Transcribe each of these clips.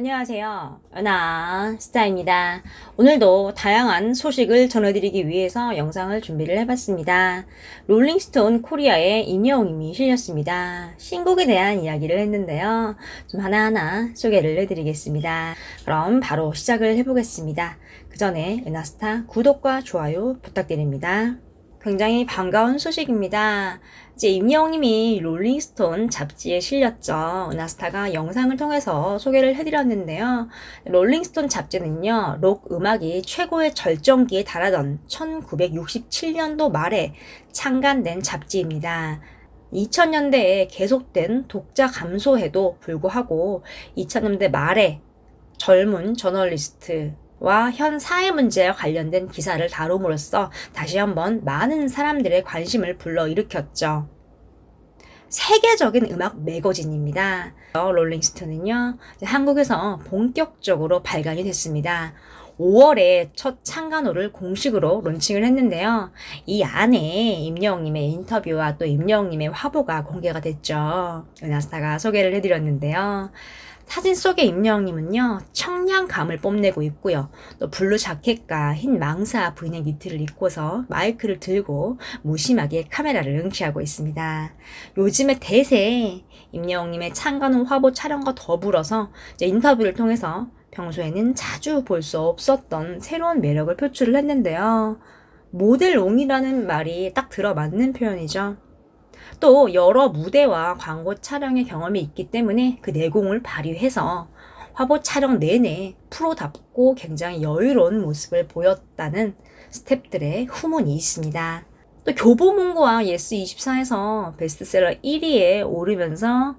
안녕하세요. 연아 스타입니다. 오늘도 다양한 소식을 전해드리기 위해서 영상을 준비를 해봤습니다. 롤링스톤 코리아의 임영웅이 실렸습니다. 신곡에 대한 이야기를 했는데요. 좀 하나하나 소개를 해드리겠습니다. 그럼 바로 시작을 해보겠습니다. 그 전에 연아스타 구독과 좋아요 부탁드립니다. 굉장히 반가운 소식입니다. 이제 임영웅님이 롤링스톤 잡지에 실렸죠. 은하스타가 영상을 통해서 소개를 해드렸는데요. 롤링스톤 잡지는요, 록 음악이 최고의 절정기에 달하던 1967년도 말에 창간된 잡지입니다. 2000년대에 계속된 독자 감소에도 불구하고 2000년대 말에 젊은 저널리스트 와 현 사회 문제와 관련된 기사를 다룸으로써 다시 한번 많은 사람들의 관심을 불러일으켰죠. 세계적인 음악 매거진입니다. 롤링스톤은요, 한국에서 본격적으로 발간이 됐습니다. 5월에 첫 창간호를 공식으로 론칭을 했는데요. 이 안에 임영웅님의 인터뷰와 또 임영웅님의 화보가 공개가 됐죠. 은하스타가 소개를 해드렸는데요. 사진 속의 임영웅님은요, 청량감을 뽐내고 있고요. 또 블루 자켓과 흰 망사 브이넥 니트를 입고서 마이크를 들고 무심하게 카메라를 응시하고 있습니다. 요즘의 대세 임영웅님의 창간호 화보 촬영과 더불어서 이제 인터뷰를 통해서 평소에는 자주 볼 수 없었던 새로운 매력을 표출을 했는데요. 모델롱이라는 말이 딱 들어맞는 표현이죠. 또 여러 무대와 광고 촬영의 경험이 있기 때문에 그 내공을 발휘해서 화보 촬영 내내 프로답고 굉장히 여유로운 모습을 보였다는 스태프들의 후문이 있습니다. 또 교보문고와 예스24에서 베스트셀러 1위에 오르면서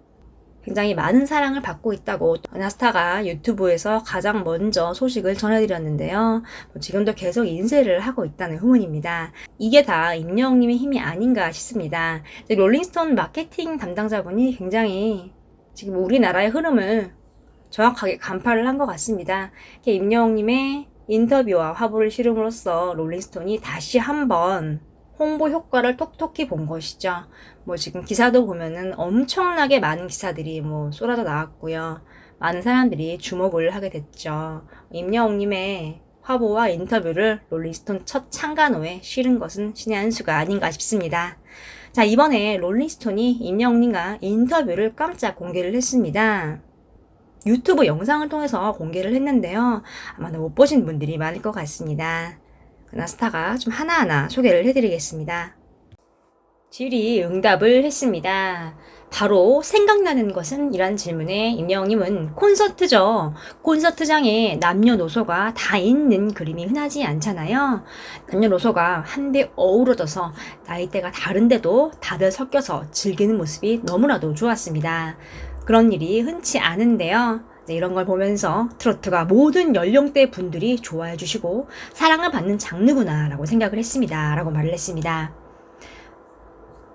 굉장히 많은 사랑을 받고 있다고 은하스타가 유튜브에서 가장 먼저 소식을 전해드렸는데요. 지금도 계속 인쇄를 하고 있다는 후문입니다. 이게 다 임영웅님의 힘이 아닌가 싶습니다. 롤링스톤 마케팅 담당자분이 굉장히 지금 우리나라의 흐름을 정확하게 간파를 한 것 같습니다. 임영웅님의 인터뷰와 화보를 실음으로써 롤링스톤이 다시 한번 홍보 효과를 톡톡히 본 것이죠. 지금 기사도 보면은 엄청나게 많은 기사들이 쏟아져 나왔고요. 많은 사람들이 주목을 하게 됐죠. 임영웅님의 화보와 인터뷰를 롤링스톤 첫 창간호에 실은 것은 신의 한 수가 아닌가 싶습니다. 자, 이번에 롤링스톤이 임영웅님과 인터뷰를 깜짝 공개를 했습니다. 유튜브 영상을 통해서 공개를 했는데요. 아마 못 보신 분들이 많을 것 같습니다. 은하스타가 좀 하나하나 소개를 해드리겠습니다. 질의 응답을 했습니다. 바로 생각나는 것은? 이란 질문에 임영웅님은 콘서트죠. 콘서트장에 남녀노소가 다 있는 그림이 흔하지 않잖아요. 남녀노소가 한데 어우러져서 나이대가 다른데도 다들 섞여서 즐기는 모습이 너무나도 좋았습니다. 그런 일이 흔치 않은데요. 이런 걸 보면서 트로트가 모든 연령대 분들이 좋아해 주시고 사랑을 받는 장르구나 라고 생각을 했습니다. 라고 말을 했습니다.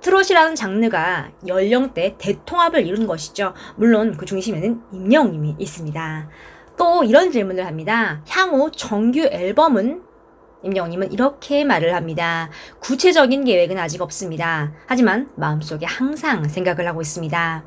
트롯이라는 장르가 연령대 대통합을 이룬 것이죠. 물론 그 중심에는 임영웅님이 있습니다. 또 이런 질문을 합니다. 향후 정규 앨범은? 임영웅님은 이렇게 말을 합니다. 구체적인 계획은 아직 없습니다. 하지만 마음속에 항상 생각을 하고 있습니다.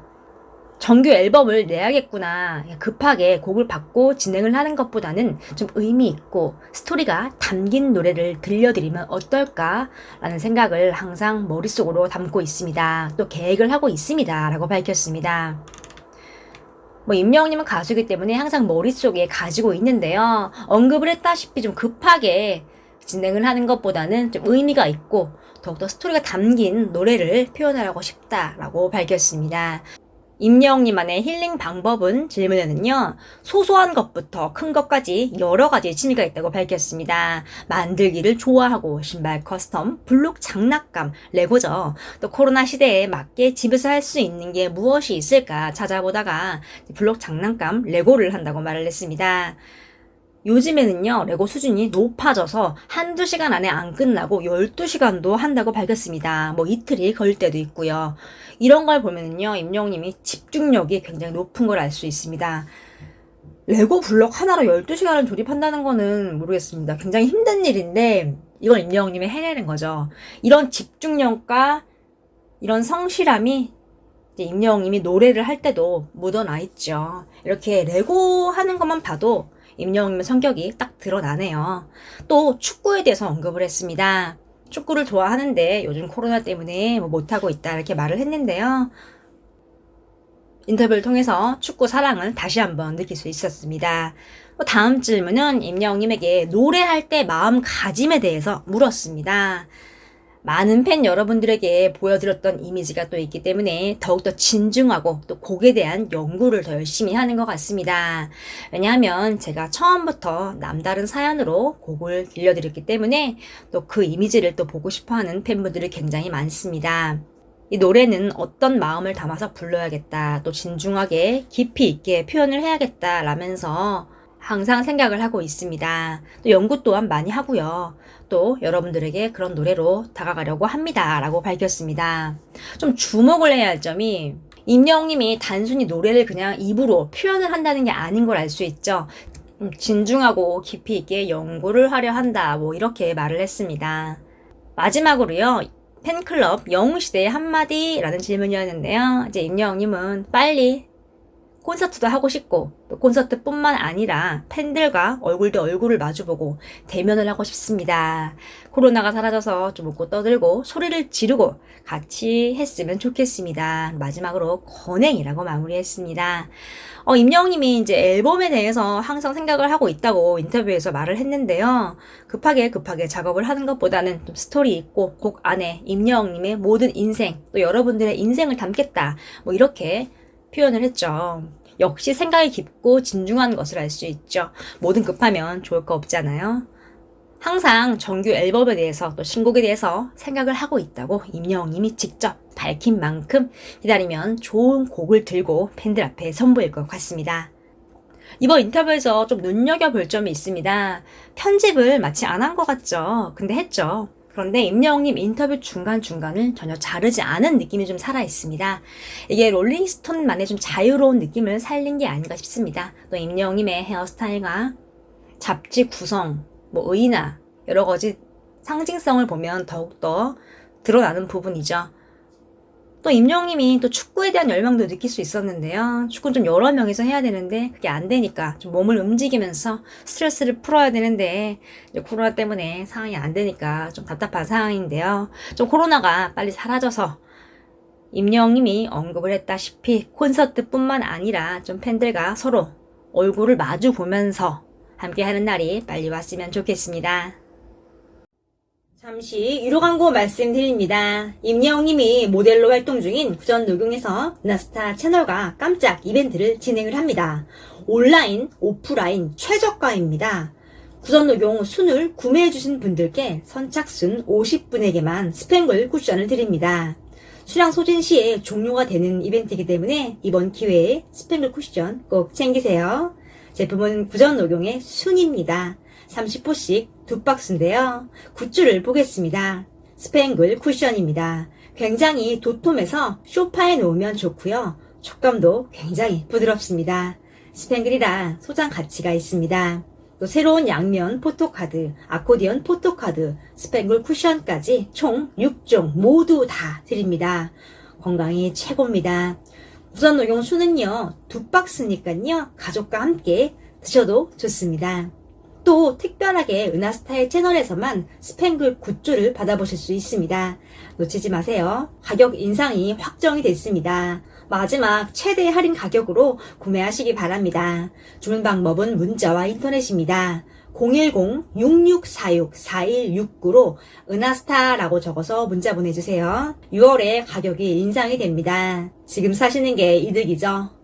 정규 앨범을 내야겠구나. 급하게 곡을 받고 진행을 하는 것보다는 좀 의미 있고 스토리가 담긴 노래를 들려드리면 어떨까? 라는 생각을 항상 머릿속으로 담고 있습니다. 또 계획을 하고 있습니다. 라고 밝혔습니다. 임영웅님은 가수이기 때문에 항상 머릿속에 가지고 있는데요. 언급을 했다시피 좀 급하게 진행을 하는 것보다는 좀 의미가 있고 더욱더 스토리가 담긴 노래를 표현하고 싶다라고 밝혔습니다. 임영웅님만의 힐링 방법은? 질문에는요, 소소한 것부터 큰 것까지 여러 가지 취미가 있다고 밝혔습니다. 만들기를 좋아하고 신발 커스텀, 블록 장난감, 레고죠. 또 코로나 시대에 맞게 집에서 할 수 있는 게 무엇이 있을까 찾아보다가 블록 장난감, 레고를 한다고 말을 했습니다. 요즘에는요, 레고 수준이 높아져서 한두 시간 안에 안 끝나고 12시간도 한다고 밝혔습니다. 이틀이 걸릴 때도 있고요. 이런 걸 보면은요, 임영웅님이 집중력이 굉장히 높은 걸 알 수 있습니다. 레고 블럭 하나로 12시간을 조립한다는 거는 모르겠습니다. 굉장히 힘든 일인데, 이걸 임영웅님이 해내는 거죠. 이런 집중력과 이런 성실함이 이제 임영웅님이 노래를 할 때도 묻어나 있죠. 이렇게 레고 하는 것만 봐도 임영웅님의 성격이 딱 드러나네요. 또 축구에 대해서 언급을 했습니다. 축구를 좋아하는데 요즘 코로나 때문에 못하고 있다 이렇게 말을 했는데요. 인터뷰를 통해서 축구 사랑을 다시 한번 느낄 수 있었습니다. 다음 질문은 임영웅님에게 노래할 때 마음가짐에 대해서 물었습니다. 많은 팬 여러분들에게 보여드렸던 이미지가 또 있기 때문에 더욱더 진중하고 또 곡에 대한 연구를 더 열심히 하는 것 같습니다. 왜냐하면 제가 처음부터 남다른 사연으로 곡을 들려드렸기 때문에 또 그 이미지를 또 보고 싶어하는 팬분들이 굉장히 많습니다. 이 노래는 어떤 마음을 담아서 불러야겠다, 또 진중하게 깊이 있게 표현을 해야겠다 라면서 항상 생각을 하고 있습니다. 또 연구 또한 많이 하고요. 또 여러분들에게 그런 노래로 다가가려고 합니다 라고 밝혔습니다. 좀 주목을 해야 할 점이 임영웅님이 단순히 노래를 그냥 입으로 표현을 한다는 게 아닌 걸 알 수 있죠. 진중하고 깊이 있게 연구를 하려 한다, 뭐 이렇게 말을 했습니다. 마지막으로요, 팬클럽 영웅시대의 한마디라는 질문이었는데요. 이제 임영웅님은 빨리 콘서트도 하고 싶고 또 콘서트뿐만 아니라 팬들과 얼굴 대 얼굴을 마주보고 대면을 하고 싶습니다. 코로나가 사라져서 좀 웃고 떠들고 소리를 지르고 같이 했으면 좋겠습니다. 마지막으로 건행이라고 마무리했습니다. 임영웅님이 이제 앨범에 대해서 항상 생각을 하고 있다고 인터뷰에서 말을 했는데요. 급하게 작업을 하는 것보다는 좀 스토리 있고 곡 안에 임영웅님의 모든 인생, 또 여러분들의 인생을 담겠다, 뭐 이렇게 표현을 했죠. 역시 생각이 깊고 진중한 것을 알 수 있죠. 뭐든 급하면 좋을 거 없잖아요. 항상 정규 앨범에 대해서 또 신곡에 대해서 생각을 하고 있다고 임영웅님이 직접 밝힌 만큼 기다리면 좋은 곡을 들고 팬들 앞에 선보일 것 같습니다. 이번 인터뷰에서 좀 눈여겨볼 점이 있습니다. 편집을 마치 안 한 것 같죠? 근데 했죠. 그런데 임영웅님 인터뷰 중간중간을 전혀 자르지 않은 느낌이 좀 살아있습니다. 이게 롤링스톤만의 좀 자유로운 느낌을 살린 게 아닌가 싶습니다. 또 임영웅님의 헤어스타일과 잡지 구성, 뭐 의나 여러 가지 상징성을 보면 더욱더 드러나는 부분이죠. 또 임영웅님이 또 축구에 대한 열망도 느낄 수 있었는데요. 축구는 좀 여러 명이서 해야 되는데 그게 안 되니까 좀 몸을 움직이면서 스트레스를 풀어야 되는데 코로나 때문에 상황이 안 되니까 좀 답답한 상황인데요. 좀 코로나가 빨리 사라져서 임영웅님이 언급을 했다시피 콘서트뿐만 아니라 좀 팬들과 서로 얼굴을 마주 보면서 함께하는 날이 빨리 왔으면 좋겠습니다. 잠시 유료 광고 말씀드립니다. 임영웅님이 모델로 활동 중인 구전녹용에서 은하스타 채널과 깜짝 이벤트를 진행을 합니다. 온라인, 오프라인 최저가입니다. 구전녹용 순을 구매해주신 분들께 선착순 50분에게만 스팽글 쿠션을 드립니다. 수량 소진 시에 종료가 되는 이벤트이기 때문에 이번 기회에 스팽글 쿠션 꼭 챙기세요. 제품은 구전녹용의 순입니다. 30호씩 2박스인데요. 굿즈를 보겠습니다. 스팽글 쿠션입니다. 굉장히 도톰해서 소파에 놓으면 좋고요. 촉감도 굉장히 부드럽습니다. 스팽글이라 소장 가치가 있습니다. 또 새로운 양면 포토카드, 아코디언 포토카드, 스팽글 쿠션까지 총 6종 모두 다 드립니다. 건강이 최고입니다. 구전녹용 순은요, 2박스니까요. 가족과 함께 드셔도 좋습니다. 또 특별하게 은하스타의 채널에서만 스팽글 굿즈를 받아보실 수 있습니다. 놓치지 마세요. 가격 인상이 확정이 됐습니다. 마지막 최대 할인 가격으로 구매하시기 바랍니다. 주문 방법은 문자와 인터넷입니다. 010-6646-4169로 은하스타라고 적어서 문자 보내주세요. 6월에 가격이 인상이 됩니다. 지금 사시는 게 이득이죠.